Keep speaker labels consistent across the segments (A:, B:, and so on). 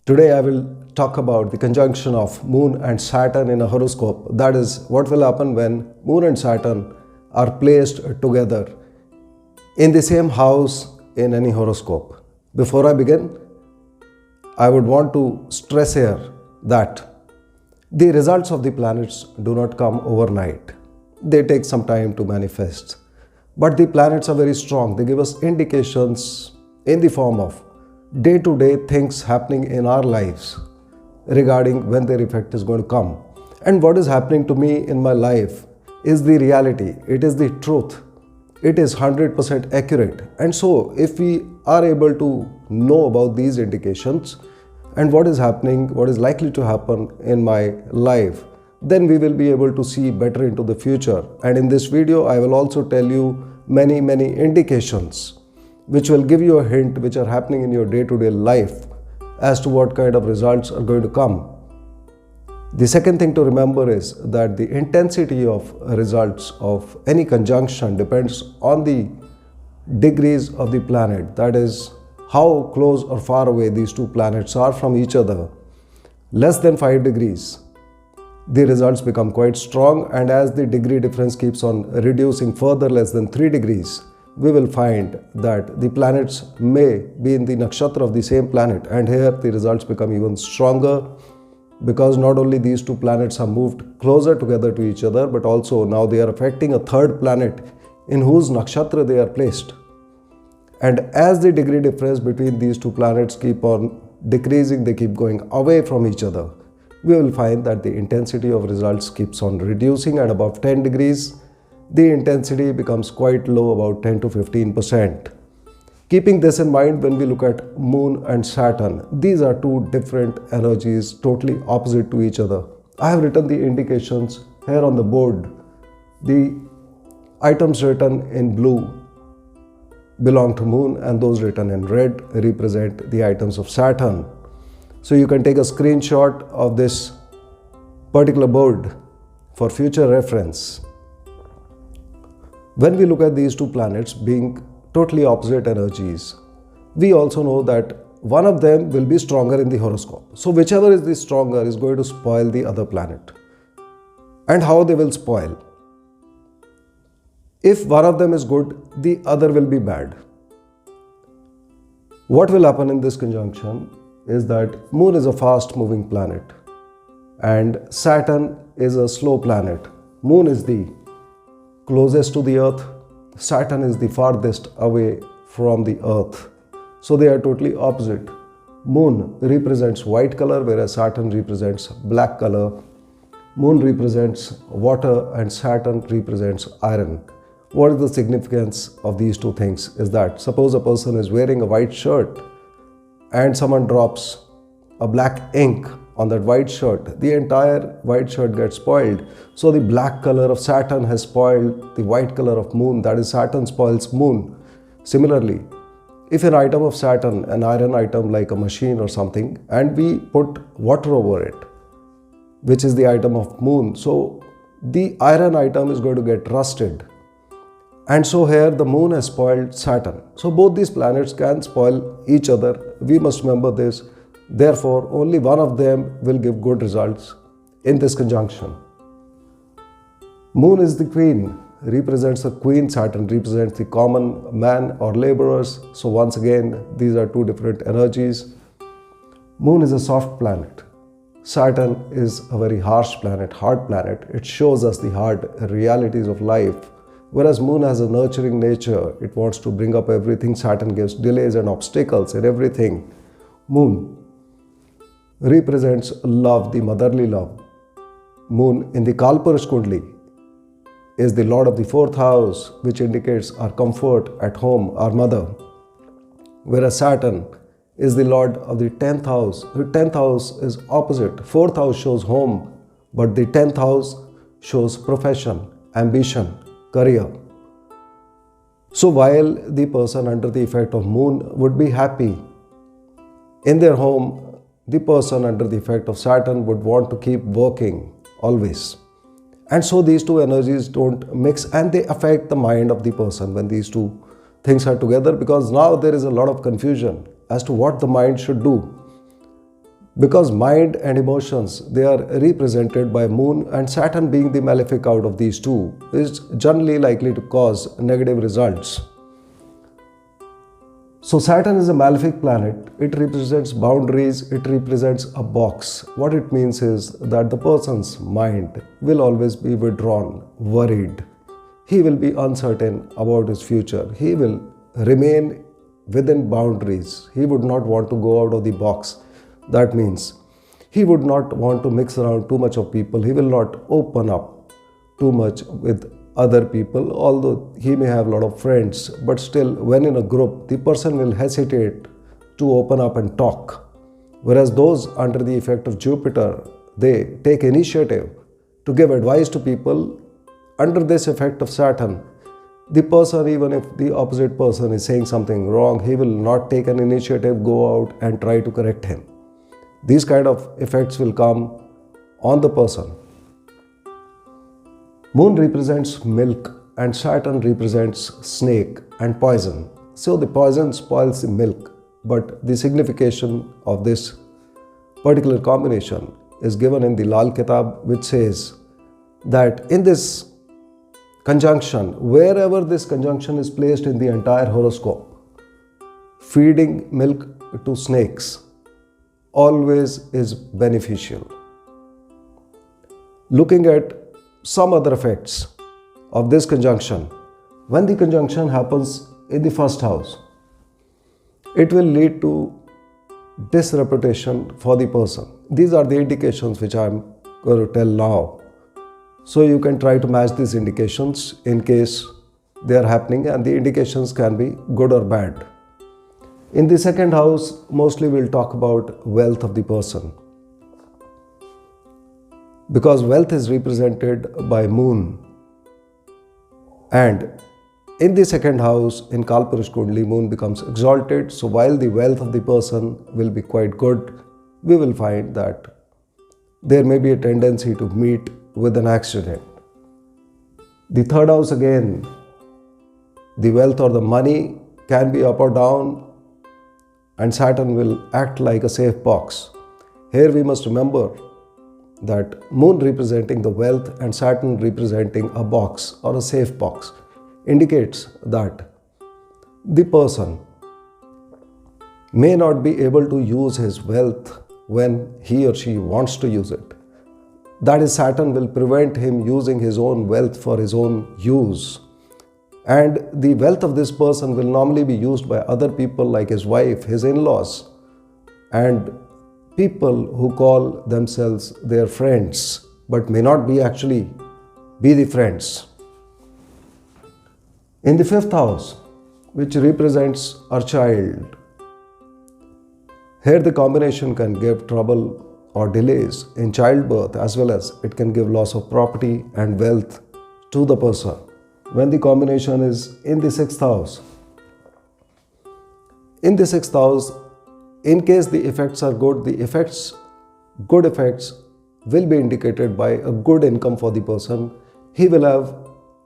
A: Today I will talk about the conjunction of Moon and Saturn in a horoscope. That is, what will happen when Moon and Saturn are placed together in the same house in any horoscope. Before I begin, I would want to stress here that the results of the planets do not come overnight. They take some time to manifest. But the planets are very strong. They give us indications in the form of day-to-day things happening in our lives regarding when their effect is going to come. And what is happening to me in my life is the reality. It is the truth. It is 100% accurate. And so if we are able to know about these indications and what is happening, what is likely to happen in my life, then we will be able to see better into the future. And in this video, I will also tell you many indications which will give you a hint which are happening in your day-to-day life as to what kind of results are going to come. The second thing to remember is that the intensity of results of any conjunction depends on the degrees of the planet. That is, how close or far away these two planets are from each other. Less than 5 degrees, the results become quite strong, and as the degree difference keeps on reducing further, less than 3 degrees, we will find that the planets may be in the nakshatra of the same planet, and here the results become even stronger because not only these two planets have moved closer together to each other, but also now they are affecting a third planet in whose nakshatra they are placed. And as the degree difference between these two planets keep on decreasing, they keep going away from each other, we will find that the intensity of results keeps on reducing, and above 10 degrees, the intensity becomes quite low, about 10 to 15%. Keeping this in mind, when we look at Moon and Saturn, these are two different energies, totally opposite to each other. I have written the indications here on the board. The items written in blue belong to Moon, and those written in red represent the items of Saturn. So you can take a screenshot of this particular board for future reference. When we look at these two planets being totally opposite energies, we also know that one of them will be stronger in the horoscope. So whichever is the stronger is going to spoil the other planet. And how they will spoil? If one of them is good, the other will be bad. What will happen in this conjunction is that Moon is a fast-moving planet and Saturn is a slow planet. Moon is the closest to the Earth, Saturn is the farthest away from the Earth. So they are totally opposite. Moon represents white color, whereas Saturn represents black color. Moon represents water and Saturn represents iron. What is the significance of these two things is that suppose a person is wearing a white shirt and someone drops a black ink on that white shirt, the entire white shirt gets spoiled. So the black color of Saturn has spoiled the white color of Moon, that is, Saturn spoils Moon. Similarly, if an item of Saturn, an iron item like a machine or something, and we put water over it, which is the item of Moon, so the iron item is going to get rusted. And so here the Moon has spoiled Saturn. So both these planets can spoil each other. We must remember this. Therefore, only one of them will give good results in this conjunction. Moon is the queen, represents the queen. Saturn represents the common man or laborers. So once again, these are two different energies. Moon is a soft planet. Saturn is a very harsh planet, hard planet. It shows us the hard realities of life. Whereas Moon has a nurturing nature. It wants to bring up everything. Saturn gives delays and obstacles in everything. Moon represents love, the motherly love. Moon in the Kalpurush Kundli is the lord of the 4th house, which indicates our comfort at home, our mother. Whereas Saturn is the lord of the 10th house. The 10th house is opposite. 4th house shows home, but the 10th house shows profession, ambition, career. So while the person under the effect of Moon would be happy in their home, the person under the effect of Saturn would want to keep working always. And so these two energies don't mix, and they affect the mind of the person when these two things are together, because now there is a lot of confusion as to what the mind should do. Because mind and emotions, they are represented by Moon, and Saturn being the malefic out of these two is generally likely to cause negative results. So Saturn is a malefic planet. It represents boundaries, it represents a box. What it means is that the person's mind will always be withdrawn, worried. He will be uncertain about his future. He will remain within boundaries. He would not want to go out of the box. That means he would not want to mix around too much of people. He will not open up too much with other people, although he may have a lot of friends. But still, when in a group, the person will hesitate to open up and talk. Whereas those under the effect of Jupiter, they take initiative to give advice to people. Under this effect of Saturn, the person, even if the opposite person is saying something wrong, he will not take an initiative, go out and try to correct him. These kind of effects will come on the person. Moon represents milk and Saturn represents snake and poison. So the poison spoils the milk, but the signification of this particular combination is given in the Lal Kitab, which says that in this conjunction, wherever this conjunction is placed in the entire horoscope, feeding milk to snakes always is beneficial. Looking at some other effects of this conjunction, when the conjunction happens in the first house, it will lead to disreputation for the person. These are the indications which I am going to tell now. So you can try to match these indications in case they are happening, and the indications can be good or bad. In the second house, mostly we'll talk about wealth of the person, because wealth is represented by Moon, and in the second house, in Kalpurush Kundali, Moon becomes exalted. So while the wealth of the person will be quite good, we will find that there may be a tendency to meet with an accident. The third house again, the wealth or the money can be up or down, and Saturn will act like a safe box. Here we must remember that Moon representing the wealth and Saturn representing a box or a safe box indicates that the person may not be able to use his wealth when he or she wants to use it. That is, Saturn will prevent him using his own wealth for his own use. And the wealth of this person will normally be used by other people like his wife, his in-laws, and people who call themselves their friends but may not be actually be the friends. In the fifth house, which represents our child, here the combination can give trouble or delays in childbirth, as well as it can give loss of property and wealth to the person. When the combination is in the sixth house, in the sixth house, in case the effects are good, good effects will be indicated by a good income for the person. He will have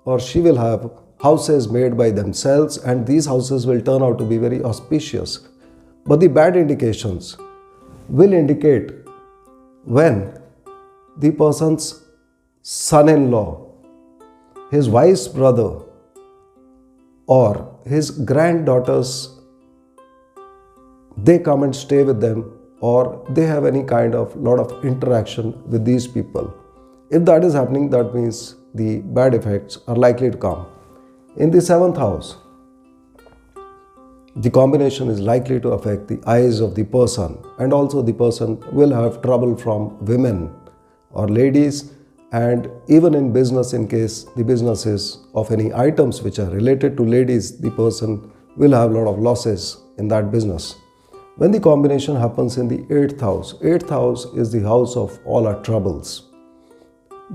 A: or she will have houses made by themselves, and these houses will turn out to be very auspicious. But the bad indications will indicate when the person's son-in-law, his wife's brother, or his granddaughters, they come and stay with them, or they have any kind of lot of interaction with these people. If that is happening, that means the bad effects are likely to come. In the seventh house, the combination is likely to affect the eyes of the person, and also the person will have trouble from women or ladies. And even in business, in case the business is of any items which are related to ladies, the person will have a lot of losses in that business. When the combination happens in the eighth house is the house of all our troubles,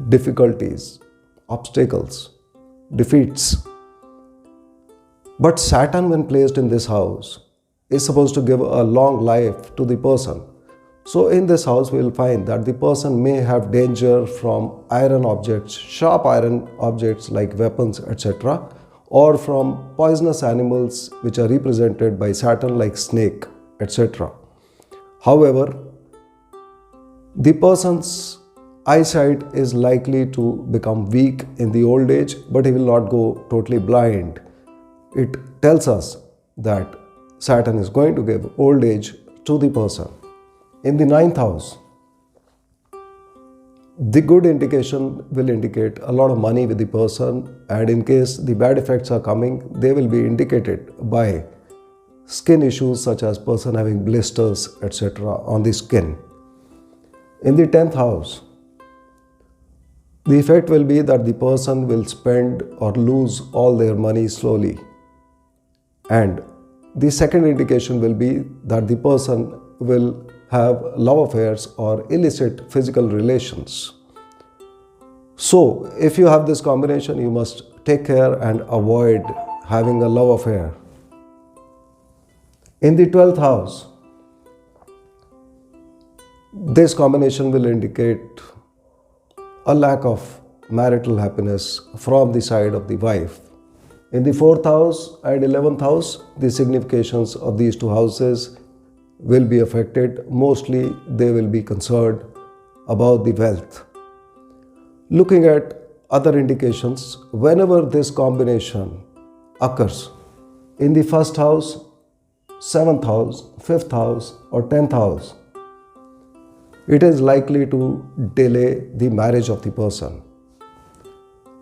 A: difficulties, obstacles, defeats. But Saturn, when placed in this house, is supposed to give a long life to the person. So in this house, we will find that the person may have danger from iron objects, sharp iron objects like weapons, etc., or from poisonous animals which are represented by Saturn like snake, etc. However, The person's eyesight is likely to become weak in the old age, but he will not go totally blind. It tells us that Saturn is going to give old age to the person. In the ninth house, the good indication will indicate a lot of money with the person, and in case the bad effects are coming, they will be indicated by skin issues such as person having blisters, etc. on the skin. In the 10th house, the effect will be that the person will spend or lose all their money slowly. And the second indication will be that the person will have love affairs or illicit physical relations. So, if you have this combination, you must take care and avoid having a love affair. In the 12th house, this combination will indicate a lack of marital happiness from the side of the wife. In the 4th house and 11th house, the significations of these two houses will be affected. Mostly they will be concerned about the wealth. Looking at other indications, whenever this combination occurs in the 1st house, 7th house, 5th house or 10th house, it is likely to delay the marriage of the person.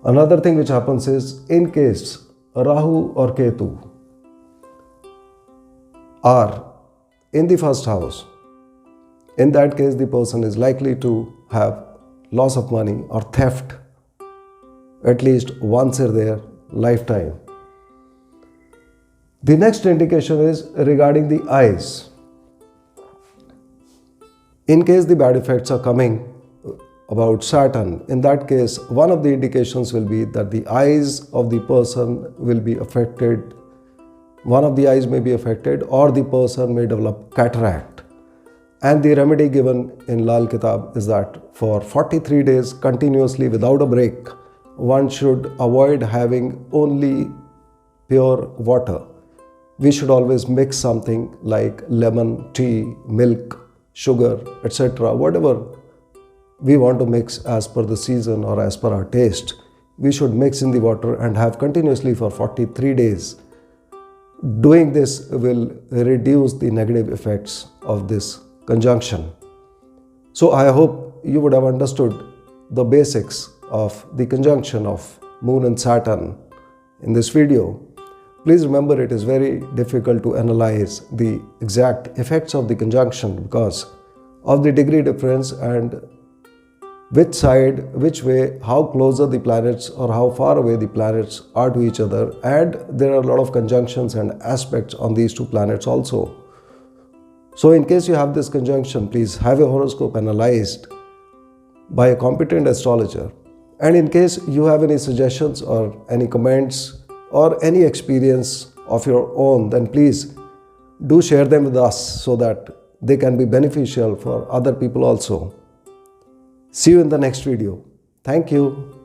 A: Another thing which happens is, in case Rahu or Ketu are in the 1st house, in that case the person is likely to have loss of money or theft at least once in their lifetime. The next indication is regarding the eyes. In case the bad effects are coming about Saturn, in that case, one of the indications will be that the eyes of the person will be affected. One of the eyes may be affected, or the person may develop cataract. And the remedy given in Lal Kitab is that for 43 days continuously without a break, one should avoid having only pure water. We should always mix something like lemon, tea, milk, sugar, etc. Whatever we want to mix as per the season or as per our taste, we should mix in the water and have continuously for 43 days. Doing this will reduce the negative effects of this conjunction. So I hope you would have understood the basics of the conjunction of Moon and Saturn in this video. Please remember, it is very difficult to analyze the exact effects of the conjunction because of the degree difference and which side, which way, how closer the planets or how far away the planets are to each other, and there are a lot of conjunctions and aspects on these two planets also. So in case you have this conjunction, please have a horoscope analyzed by a competent astrologer. And in case you have any suggestions or any comments or any experience of your own, then please do share them with us so that they can be beneficial for other people also. See you in the next video. Thank you.